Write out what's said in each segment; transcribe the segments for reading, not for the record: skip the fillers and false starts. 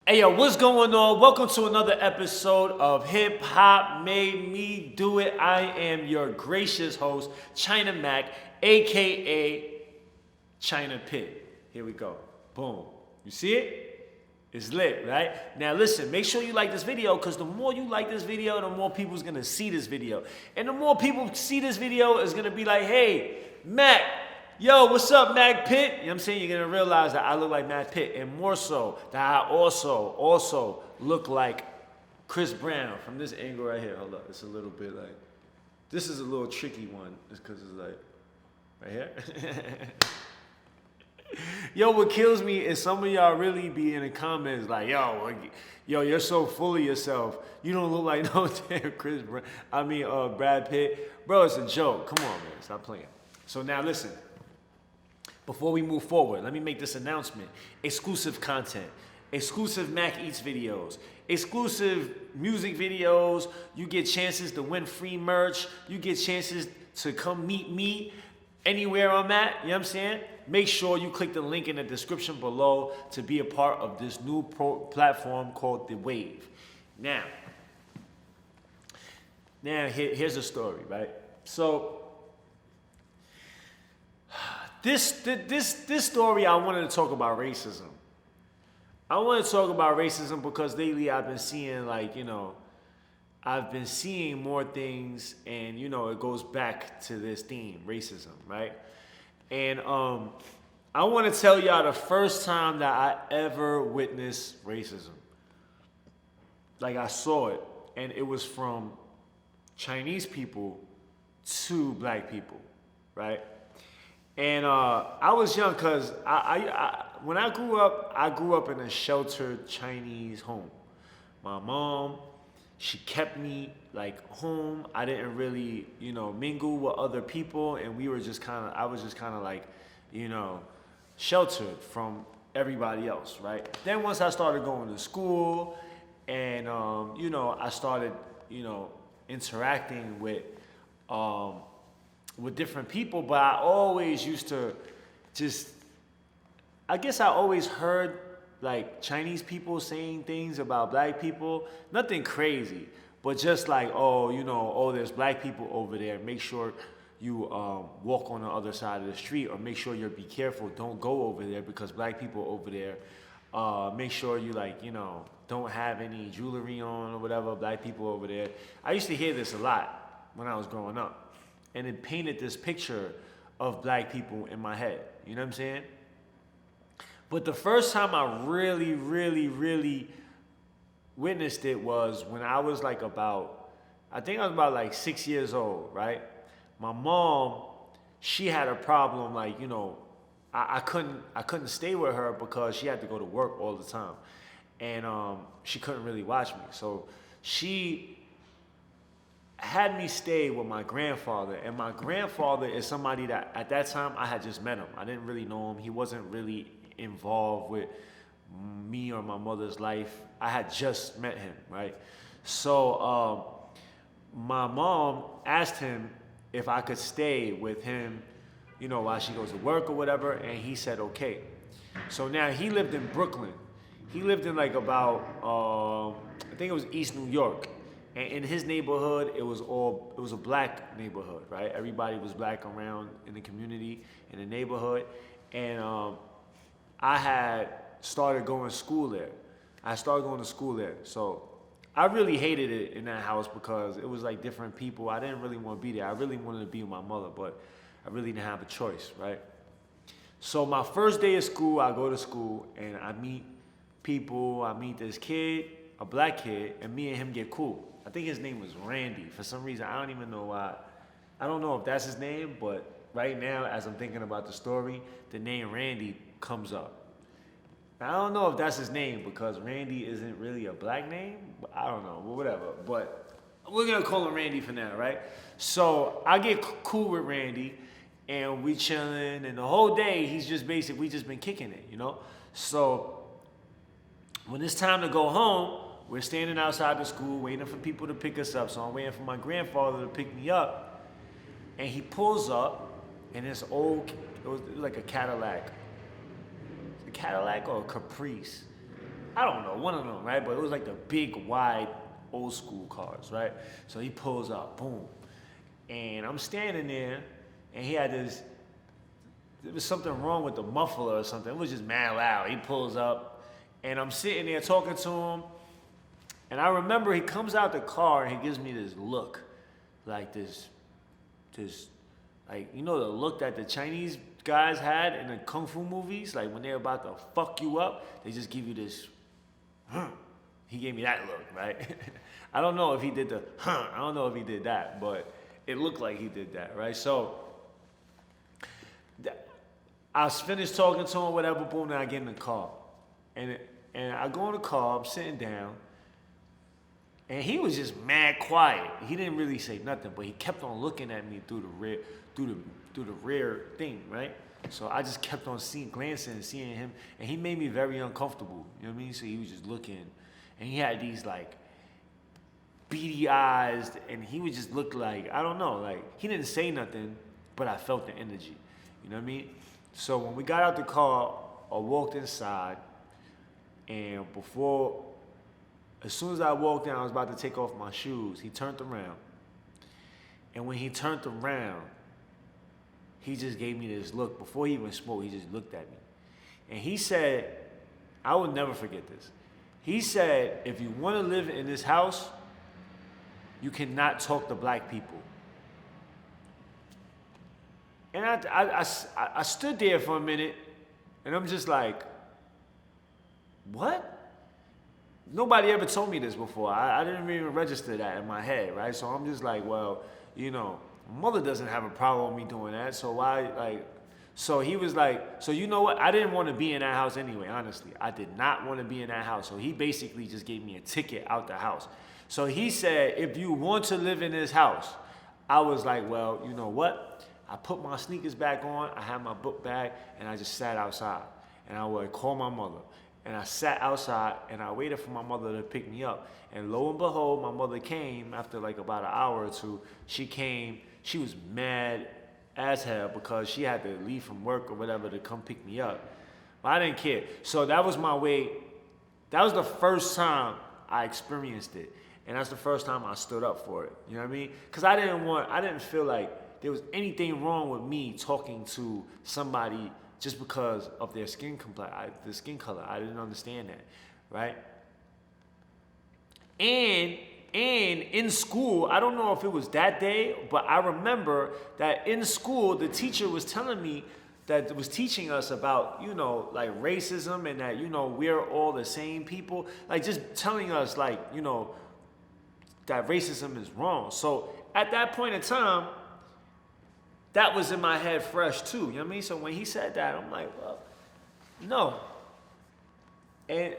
Hey yo, what's going on? Welcome to another episode of Hip Hop Made Me Do It. I am your gracious host, China Mac, aka China Pit. Here we go. Boom. You see it? It's lit, right? Now listen, make sure you like this video because the more you like this video, the more people's gonna see this video. And the more people see this video, it's gonna be like, hey, Mac, yo, what's up, Mac Pitt? You know what I'm saying? You're gonna realize that I look like Mac Pitt, and more so, that I also look like Chris Brown from this angle right here. Hold up, it's a little bit like, this is a little tricky one, it's because it's like, right here. Yo, what kills me is some of y'all really be in the comments like, yo, you're so full of yourself. You don't look like no damn Chris Brown. Brad Pitt. Bro, it's a joke. Come on, man, stop playing. So now listen. Before we move forward, let me make this announcement. Exclusive content, exclusive Mac Eats videos, exclusive music videos. You get chances to win free merch. You get chances to come meet me anywhere I'm at, you know what I'm saying? Make sure you click the link in the description below to be a part of this new platform called the Weiv. Now here's a story, right? So, This story, I wanted to talk about racism. I want to talk about racism because lately I've been seeing I've been seeing more things, and it goes back to this theme, racism, right? And I want to tell y'all the first time that I ever witnessed racism. Like, I saw it, and it was from Chinese people to black people, right? And I was young because when I grew up in a sheltered Chinese home. My mom, she kept me like home. I didn't really, mingle with other people, and I was just kind of like, sheltered from everybody else, right? Then once I started going to school, and I started, interacting with different people, but I always used to I guess I always heard like Chinese people saying things about black people, nothing crazy, but just like, there's black people over there, make sure you walk on the other side of the street, or make sure be careful, don't go over there because black people over there, make sure you don't have any jewelry on or whatever, black people over there. I used to hear this a lot when I was growing up. And it painted this picture of black people in my head. You know what I'm saying? But the first time I really, really, really witnessed it was when I was like about 6 years old, right? My mom, she had a problem, I couldn't stay with her because she had to go to work all the time. And she couldn't really watch me. So she had me stay with my grandfather, and my grandfather is somebody that at that time I had just met him. I didn't really know him. He wasn't really involved with me or my mother's life. I had just met him, right? So my mom asked him if I could stay with him, while she goes to work or whatever, and he said okay. So now he lived in Brooklyn. He lived in I think it was East New York. And in his neighborhood, it was a black neighborhood, right? Everybody was black around in the community, in the neighborhood. And I had started going to school there. So I really hated it in that house because it was like different people. I didn't really want to be there. I really wanted to be with my mother, but I really didn't have a choice, right? So my first day of school, I go to school and I meet people. I meet this kid, a black kid, and me and him get cool. I think his name was Randy. For some reason, I don't even know why. I don't know if that's his name, but right now, as I'm thinking about the story, the name Randy comes up. Now, I don't know if that's his name because Randy isn't really a black name. But I don't know, but whatever. But we're going to call him Randy for now, right? So I get cool with Randy, and we chilling, and the whole day, we just been kicking it, So when it's time to go home, we're standing outside the school waiting for people to pick us up. So I'm waiting for my grandfather to pick me up. And he pulls up, and it was like a Cadillac. A Cadillac or a Caprice? I don't know, one of them, right? But it was like the big, wide, old school cars, right? So he pulls up, boom. And I'm standing there, and he had this, there was something wrong with the muffler or something. It was just mad loud. He pulls up, and I'm sitting there talking to him, and I remember he comes out the car, and he gives me this look, like this, like, you know the look that the Chinese guys had in the Kung Fu movies? Like when they're about to fuck you up, they just give you this, He gave me that look, right? I don't know if he did the, I don't know if he did that, but it looked like he did that, right? So I was finished talking to him, whatever, boom, then I get in the car. And I go in the car, I'm sitting down, and he was just mad quiet. He didn't really say nothing, but he kept on looking at me through the rear thing, right? So I just kept on glancing and seeing him, and he made me very uncomfortable. You know what I mean? So he was just looking, and he had these like beady eyes, and he would just look like, I don't know, like he didn't say nothing, but I felt the energy. You know what I mean? So when we got out the car, I walked inside, and as soon as I walked in, I was about to take off my shoes. He turned around. And when he turned around, he just gave me this look. Before he even spoke, he just looked at me. And he said, I will never forget this. He said, if you want to live in this house, you cannot talk to black people. And I stood there for a minute, and I'm just like, what? Nobody ever told me this before. I didn't even register that in my head, right? So I'm just like, well, you know, my mother doesn't have a problem with me doing that, so why, like, so he was like, so you know what? I didn't want to be in that house anyway, honestly. I did not want to be in that house. So he basically just gave me a ticket out the house. So he said, if you want to live in this house, I was like, well, you know what? I put my sneakers back on, I had my book bag, and I just sat outside. And I would call my mother. And I sat outside, and I waited for my mother to pick me up. And lo and behold, my mother came after like about an hour or two. She came. She was mad as hell because she had to leave from work or whatever to come pick me up. But I didn't care. So that was my way. That was the first time I experienced it. And that's the first time I stood up for it. You know what I mean? Because I didn't feel like there was anything wrong with me talking to somebody just because of their skin color. I didn't understand that, right? And in school, I don't know if it was that day, but I remember that in school, the teacher was telling me that was teaching us about, you know, like racism and that, you know, we're all the same people. Like just telling us like, you know, that racism is wrong. So at that point in time, that was in my head fresh too, you know what I mean? So when he said that, I'm like, well, no. And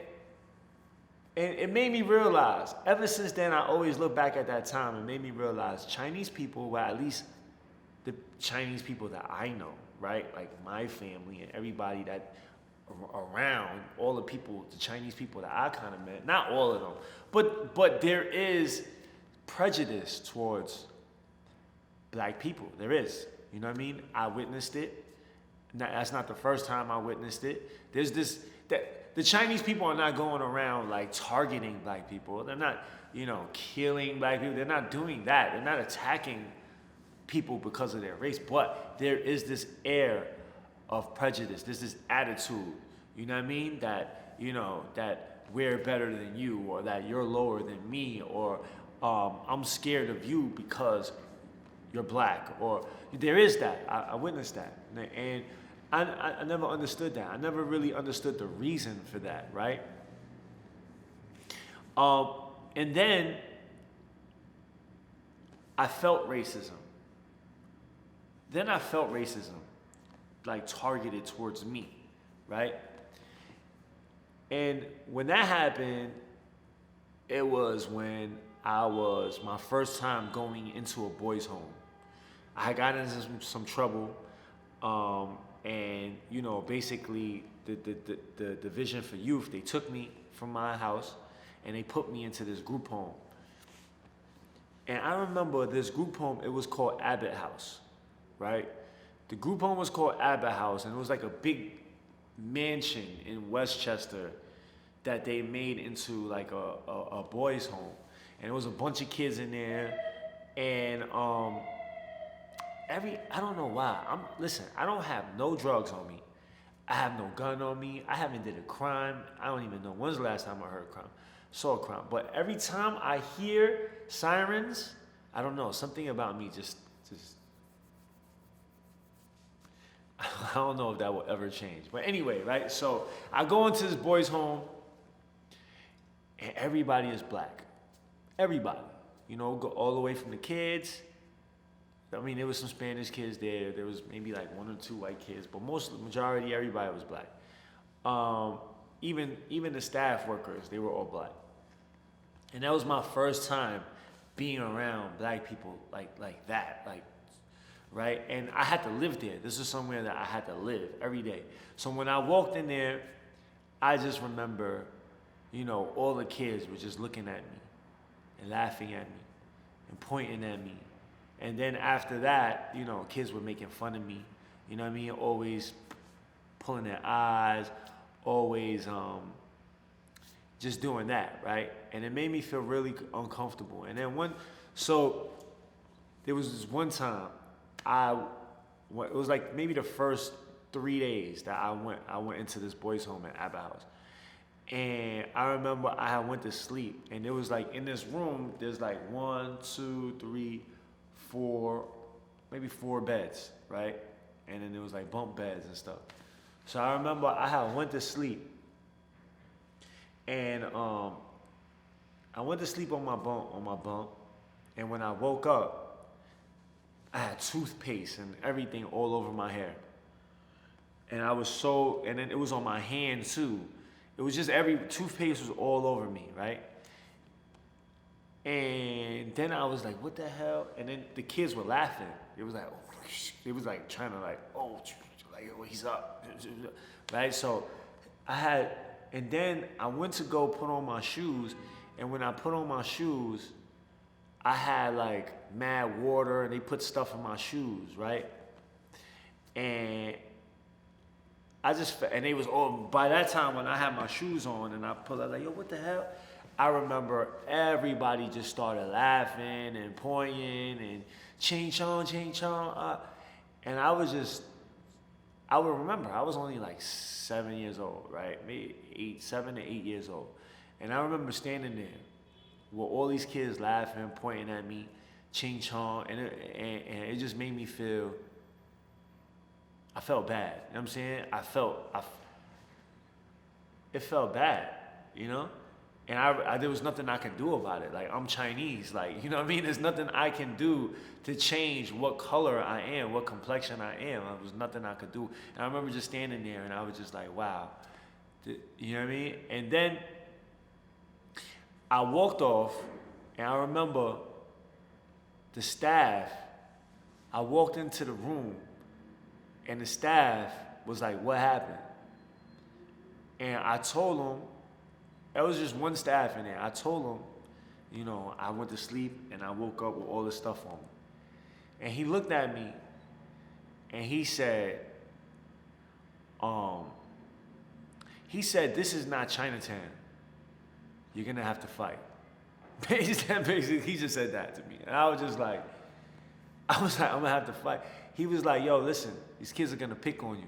it made me realize, ever since then, I always look back at that time and made me realize Chinese people, well, at least the Chinese people that I know, right? Like my family and everybody that around, all the people, the Chinese people that I kind of met, not all of them, but there is prejudice towards black people. There is. You know what I mean? I witnessed it. That's not the first time I witnessed it. There's this, that the Chinese people are not going around like targeting black people. They're not, you know, killing black people. They're not doing that. They're not attacking people because of their race. But there is this air of prejudice. There's this attitude, you know what I mean? That, you know, that we're better than you, or that you're lower than me, or I'm scared of you because you're black, or there is that. I witnessed that, and I never understood that. I never really understood the reason for that, right? And then I felt racism. Then I felt racism, like targeted towards me, right? And when that happened, it was when I was my first time going into a boys' home. I had gotten into some trouble, and you know, basically the Division for Youth, they took me from my house and they put me into this group home. And I remember this group home, it was called Abbott House, right? The group home was called Abbott House, and it was like a big mansion in Westchester that they made into like a boys' home, and there was a bunch of kids in there, and I don't know why. Listen, I don't have no drugs on me. I have no gun on me. I haven't did a crime. I don't even know when's the last time I heard a crime, saw a crime. But every time I hear sirens, I don't know, something about me just I don't know if that will ever change. But anyway, right? So I go into this boys' home, and everybody is black. Everybody. You know, go all the way from the kids. I mean, there was some Spanish kids there. There was maybe like one or two white kids, but majority, everybody was black. Even the staff workers, they were all black. And that was my first time being around black people like that, like, right? And I had to live there. This is somewhere that I had to live every day. So when I walked in there, I just remember, you know, all the kids were just looking at me and laughing at me and pointing at me. And then after that, you know, kids were making fun of me. You know what I mean? Always pulling their eyes, always just doing that, right? And it made me feel really uncomfortable. And then so there was this one time, it was like maybe the first 3 days that I went into this boys' home at Abba House. And I remember I went to sleep, and it was like in this room, there's like 1, 2, 3, 4, maybe 4 beds, right? And then there was like bunk beds and stuff. So I remember I went to sleep, and I went to sleep on my bunk, and when I woke up, I had toothpaste and everything all over my hair. And and then it was on my hand too. It was just toothpaste was all over me, right? And then I was like, what the hell? And then the kids were laughing. It was like, oh, it was like trying to like, oh, he's up, right? So and then I went to go put on my shoes. And when I put on my shoes, I had like mad water, and they put stuff in my shoes, right? And and they was all, by that time when I had my shoes on and I pulled out like, yo, what the hell? I remember everybody just started laughing and pointing and ching chong. And I would remember, I was only like 7 years old, right? Maybe 7 to 8 years old. And I remember standing there with all these kids laughing, pointing at me, ching chong, and it just made me feel, I felt bad. You know what I'm saying? It felt bad, you know? And there was nothing I could do about it. Like, I'm Chinese, like, you know what I mean? There's nothing I can do to change what color I am, what complexion I am. There was nothing I could do. And I remember just standing there, and I was just like, wow. You know what I mean? And then I walked off, and I remember the staff, I walked into the room, and the staff was like, what happened? And I told them, there was just one staff in there. I told him, you know, I went to sleep and I woke up with all this stuff on me. And he looked at me and he said, this is not Chinatown. You're gonna have to fight. Basically, he just said that to me. And I was like, I'm gonna have to fight. He was like, yo, listen, these kids are gonna pick on you.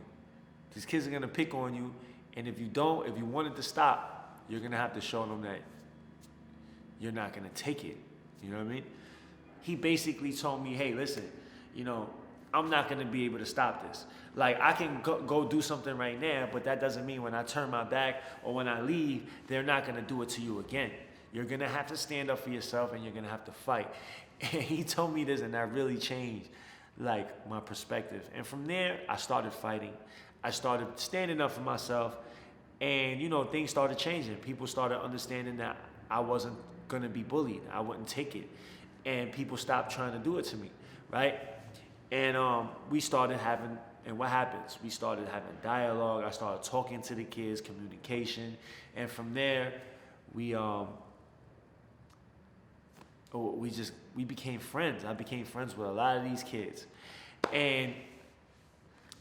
These kids are gonna pick on you. And if you want it to stop, you're gonna have to show them that you're not gonna take it. You know what I mean? He basically told me, hey, listen, you know, I'm not gonna be able to stop this. Like, I can go do something right now, but that doesn't mean when I turn my back or when I leave, they're not gonna do it to you again. You're gonna have to stand up for yourself, and you're gonna have to fight. And he told me this, and that really changed, like, my perspective. And from there, I started fighting. I started standing up for myself. And, you know, things started changing. People started understanding that I wasn't going to be bullied. I wouldn't take it. And people stopped trying to do it to me, right? And we started having, and what happens? We started having dialogue. I started talking to the kids, communication. And from there, we became friends. I became friends with a lot of these kids. And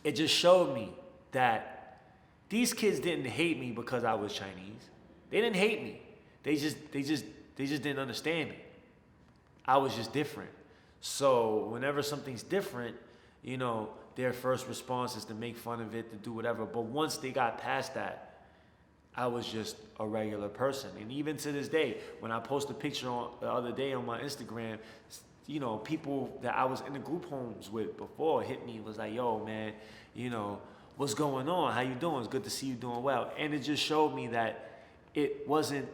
it just showed me that these kids didn't hate me because I was Chinese. They didn't hate me. They just didn't understand me. I was just different. So whenever something's different, you know, their first response is to make fun of it, to do whatever. But once they got past that, I was just a regular person. And even to this day, when I post a picture on the other day on my Instagram, you know, people that I was in the group homes with before hit me, was like, yo, man, you know, what's going on? How you doing? It's good to see you doing well. And it just showed me that it wasn't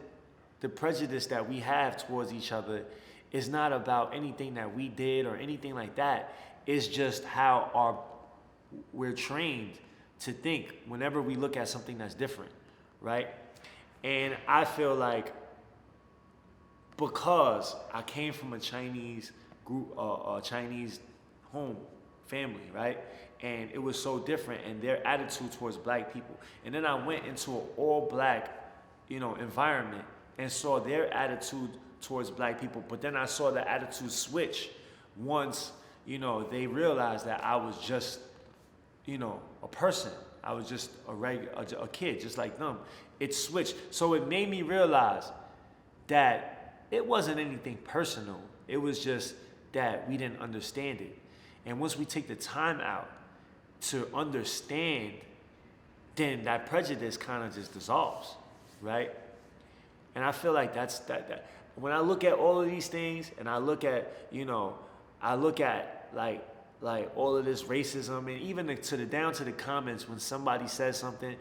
the prejudice that we have towards each other is not about anything that we did or anything like that. It's just how we're trained to think whenever we look at something that's different, right? And I feel like because I came from a Chinese group, a Chinese home, family, right? And it was so different, and their attitude towards black people. And then I went into an all-black, you know, environment and saw their attitude towards black people. But then I saw the attitude switch once, you know, they realized that I was just, you know, a person. I was just a kid, just like them. It switched. So it made me realize that it wasn't anything personal. It was just that we didn't understand it. And once we take the time out to understand, then that prejudice kind of just dissolves, right? And I feel like that's that. When I look at all of these things, and I look at, you know, I look at like all of this racism, and even down to the comments when somebody says something,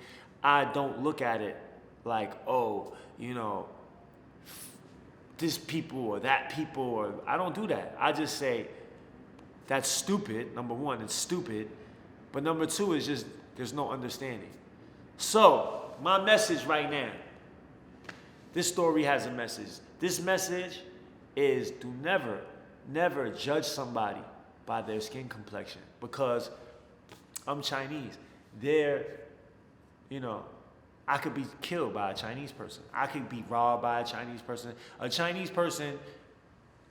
I don't look at it like, oh, you know, this people or that people, or I don't do that. I just say, that's stupid. Number one, it's stupid. But number two is just, there's no understanding. So, my message right now, this story has a message. This message is to never judge somebody by their skin complexion, because I'm Chinese. You know, I could be killed by a Chinese person. I could be robbed by a Chinese person. A Chinese person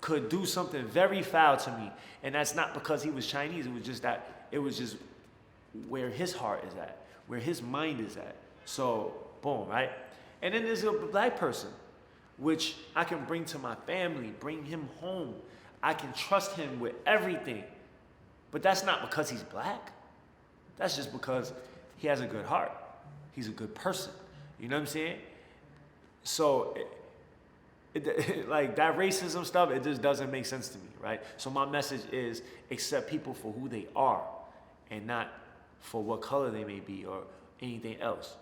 could do something very foul to me, and that's not because he was Chinese. It was just where his heart is at, where his mind is at. So, boom, right? And then there's a black person, which I can bring to my family, bring him home. I can trust him with everything. But that's not because he's black. That's just because he has a good heart. He's a good person. You know what I'm saying? So, like that racism stuff, it just doesn't make sense to me, right? So my message is accept people for who they are and not for what color they may be or anything else,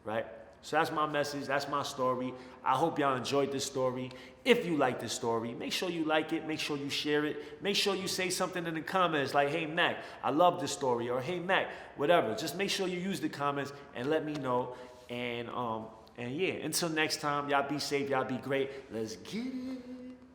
right? So that's my message. That's my story. I hope y'all enjoyed this story. If you like this story, make sure you like it. Make sure you share it. Make sure you say something in the comments like, hey, Mac, I love this story. Or, hey, Mac, whatever. Just make sure you use the comments and let me know. And yeah, until next time, y'all be safe. Y'all be great. Let's get it.